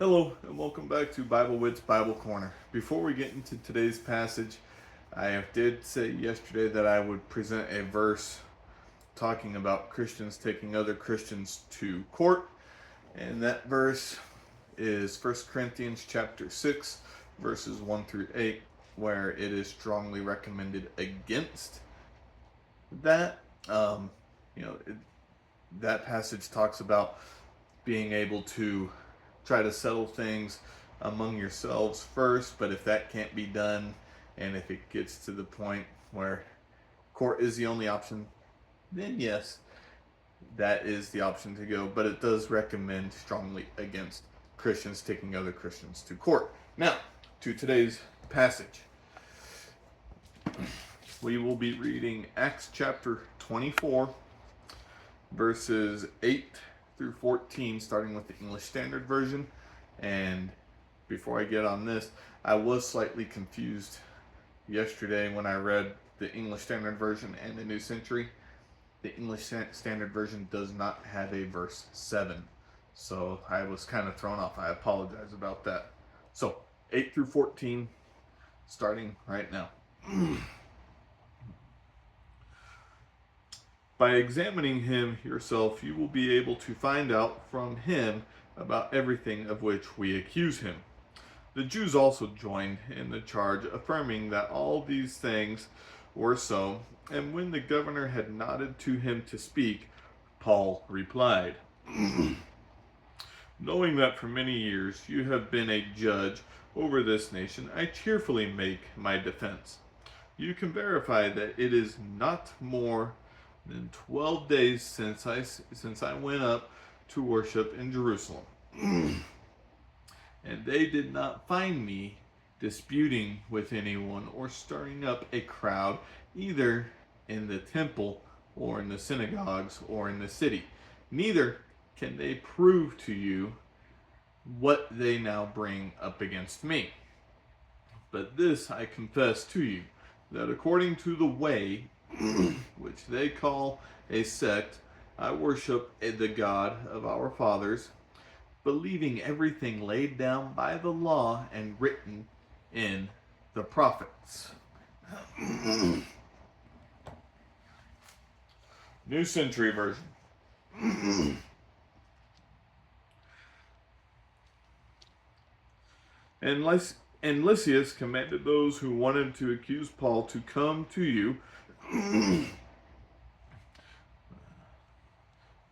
Hello, and welcome back to Bible Wits Bible Corner. Before we get into today's passage, I did say yesterday that I would present a verse talking about Christians taking other Christians to court, and that verse is 1 Corinthians chapter 6, verses 1 through 8, where it is strongly recommended against that. Um, you know, it, that passage talks about being able to try to settle things among yourselves first, but if that can't be done, and if it gets to the point where court is the only option, then yes, that is the option to go. But it does recommend strongly against Christians taking other Christians to court. Now, to today's passage. We will be reading Acts chapter 24, verses 8 through 14, starting with the English Standard Version. And before I get on this, I was slightly confused yesterday when I read the English Standard Version and the New Century. The English Standard Version does not have a verse 7, so I was kind of thrown off. I apologize about that. So 8 through 14, starting right now. By examining him yourself, you will be able to find out from him about everything of which we accuse him. The Jews also joined in the charge, affirming that all these things were so, and when the governor had nodded to him to speak, Paul replied, Knowing that for many years you have been a judge over this nation, I cheerfully make my defense. You can verify that it is not more than 12 days since I went up to worship in Jerusalem. And they did not find me disputing with anyone or stirring up a crowd, either in the temple or in the synagogues or in the city. Neither can they prove to you what they now bring up against me. But this I confess to you, that according to the way which they call a sect, I worship the God of our fathers, believing everything laid down by the law and written in the prophets. New Century Version. And Lysias commanded those who wanted to accuse Paul to come to you,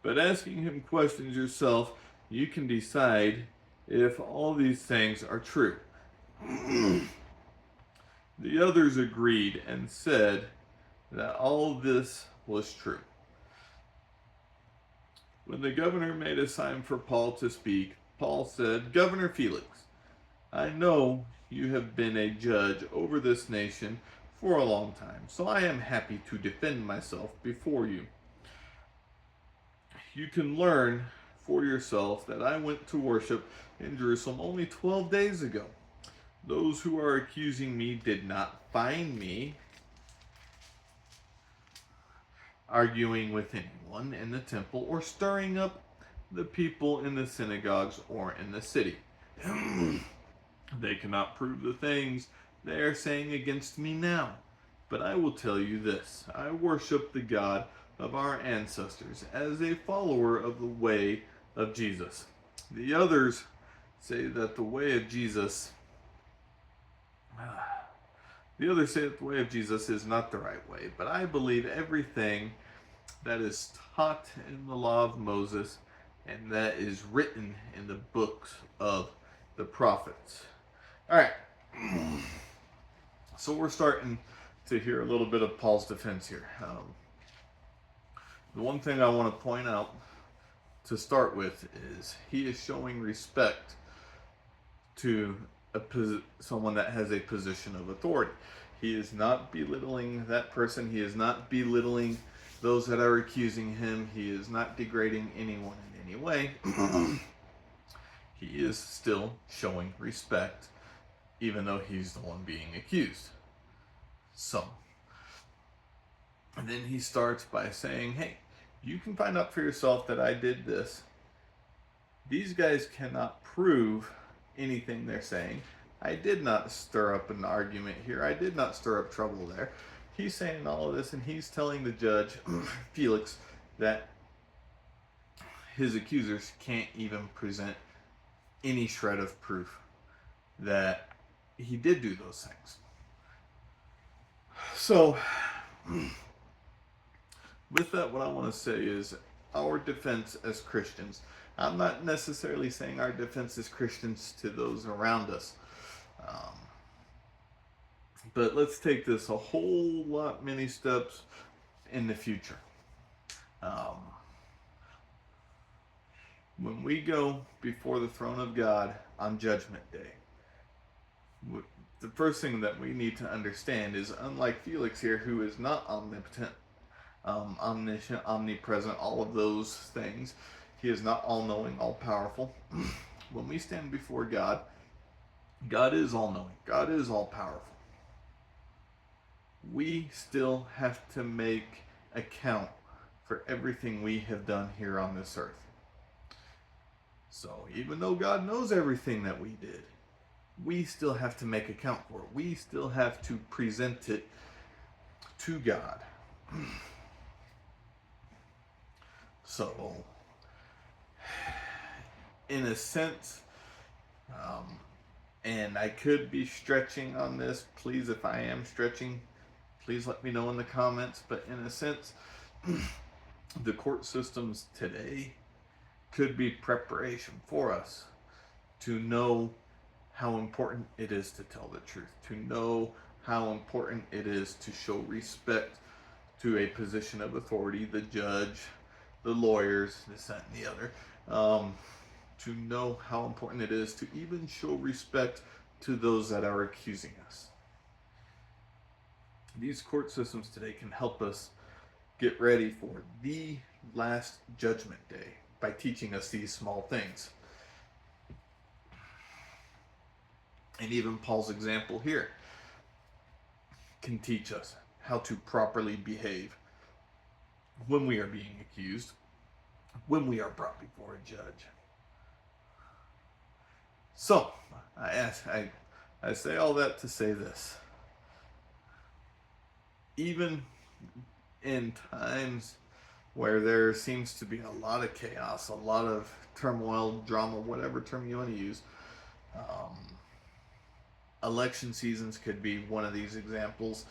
but asking him questions yourself, you can decide if all these things are true. The others agreed and said that all this was true. When the governor made a sign for Paul to speak, Paul said, Governor Felix, I know you have been a judge over this nation for a long time, so I am happy to defend myself before you. You can learn for yourself that I went to worship in Jerusalem only 12 days ago. Those who are accusing me did not find me arguing with anyone in the temple or stirring up the people in the synagogues or in the city. They cannot prove the things they are saying against me now. But I will tell you this, I worship the God of our ancestors as a follower of the way of Jesus. The others say that the way of Jesus is not the right way, but I believe everything that is taught in the law of Moses and that is written in the books of the prophets. All right. So we're starting to hear a little bit of Paul's defense here. The one thing I want to point out to start with is he is showing respect to someone that has a position of authority. He is not belittling that person. He is not belittling those that are accusing him. He is not degrading anyone in any way. He is still showing respect, even though he's the one being accused. So, and then he starts by saying, hey, you can find out for yourself that I did this These guys cannot prove anything they're saying. I did not stir up an argument here. I did not stir up trouble there. He's saying all of this, and he's telling the judge, Felix, that his accusers can't even present any shred of proof that he did do those things. So, with that, what I want to say is our defense as Christians. I'm not necessarily saying our defense as Christians to those around us. But let's take this a whole lot many steps in the future. When we go before the throne of God on Judgment Day, the first thing that we need to understand is, unlike Felix here, who is not omnipotent, omniscient, omnipresent, all of those things, he is not all-knowing, all-powerful. When we stand before God, God is all-knowing. God is all-powerful. We still have to make account for everything we have done here on this earth. So even though God knows everything that we did, we still have to make account for it. We still have to present it to God. So, in a sense, and I could be stretching on this. Please, if I am stretching, please let me know in the comments. But in a sense, the court systems today could be preparation for us to know how important it is to tell the truth, to know how important it is to show respect to a position of authority, the judge, the lawyers, this, that, and the other, to know how important it is to even show respect to those that are accusing us. These court systems today can help us get ready for the last judgment day by teaching us these small things. And even Paul's example here can teach us how to properly behave when we are being accused, when we are brought before a judge. So, I say all that to say this. Even in times where there seems to be a lot of chaos, a lot of turmoil, drama, whatever term you want to use, election seasons could be one of these examples.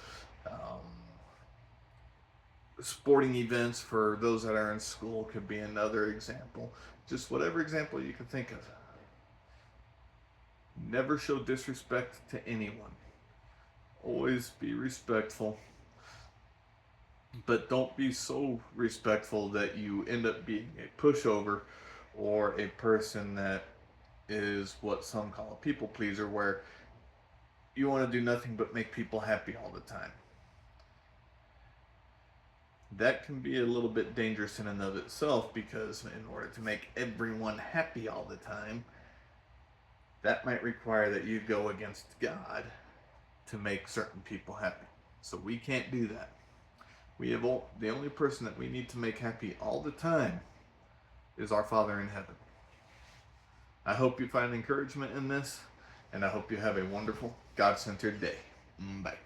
Sporting events for those that are in school could be another example. Just whatever example you can think of. Never show disrespect to anyone. Always be respectful. But don't be so respectful that you end up being a pushover or a person that is what some call a people pleaser, where you want to do nothing but make people happy all the time. That can be a little bit dangerous in and of itself, because in order to make everyone happy all the time, that might require that you go against God to make certain people happy. So we can't do that. The only person that we need to make happy all the time is our Father in heaven. I hope you find encouragement in this, and I hope you have a wonderful, God-centered day. Bye.